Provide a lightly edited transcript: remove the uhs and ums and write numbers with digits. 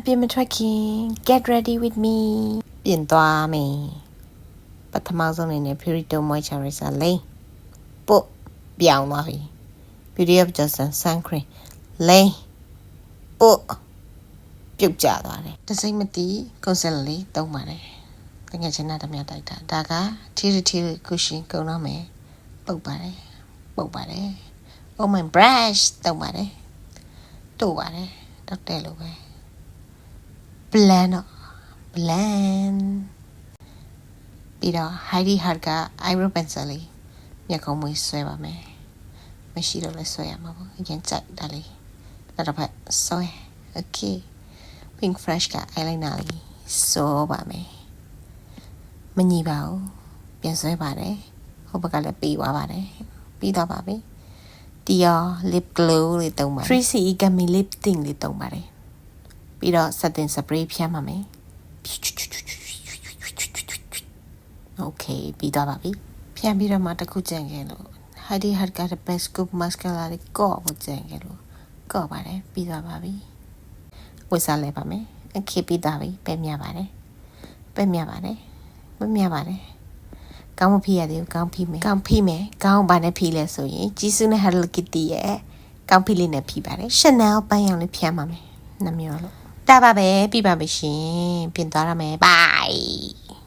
ပြင်မထွက်ခင် get ready with me ပြင်သွားမယ်ပထမဆုံးအနေနဲ့ Purito Moisturizer လိမ့်ပို့ပြောင်းသွားပြီ Beauty of Johnson Sun Cream လိမ့်ပို့ပြုတ်ကျသွားတယ်တစိမ့်မတီး concealer လေးသုံးပါတယ်တကယ်ချင်းနာတမျှတိုက်တာဒါက Thierry cushion ကုန်တော့မယ်ပုတ်ပါတယ် Oh my brush သုံးပါတယ်တို့ပါတယ်တော့တဲ့လိုပဲ blend ပြီးတော့ Heidi Harka eyebrow pencil လေးမျက်ခုံးမွေးဆွဲပါမယ်မရှိတော့လဲဆွဲရမှာပေါ့အရင်ကြိုက်တာလေးနောက်တစ်ဖက်ဆွဲ okay pink fresh က eyeliner လေးဆောပါမယ်မညီပါဘူးပြန်ဆွဲပါတယ်ဟိုဘက်ကလည်းပြီးသွားပါတယ်ပြီးတော့ပါပြီဒီရော lip glow လေးသုံးပါတယ် 3CE gummy lip tint လေးသုံးပါတယ်ပြီးတော့ setting spray ဖြန်းပါမယ် okay ပြီးတော့ပါပြီဖြန်းပြီးတော့မှတစ်ခုကြံခဲ့လို့ Heidi Harka the best scoop mascara လေးကော့ဖို့ကြံခဲ့လို့ကော့ပါတယ်ပြီးတော့ပါပြီဝတ်စားလဲပါမယ် okay ပြီးတော့ပြီပဲမြပါတယ်ကောင်းမဖိရသေးဘူးကောင်းဖိမယ်ကောင်းဘာနဲ့ဖိလဲဆိုရင်ကြီးစုနဲ့ Hello Kitty ရဲ့ကောင်းဖိလေးနဲ့ဖိပါတယ် Chanel ပန်းရောင်လေးဖြန်းပါမယ်နှမျိုးလို့တာပါပဲပြပါမယ်ရှင်ပြင်သွားရမယ် bye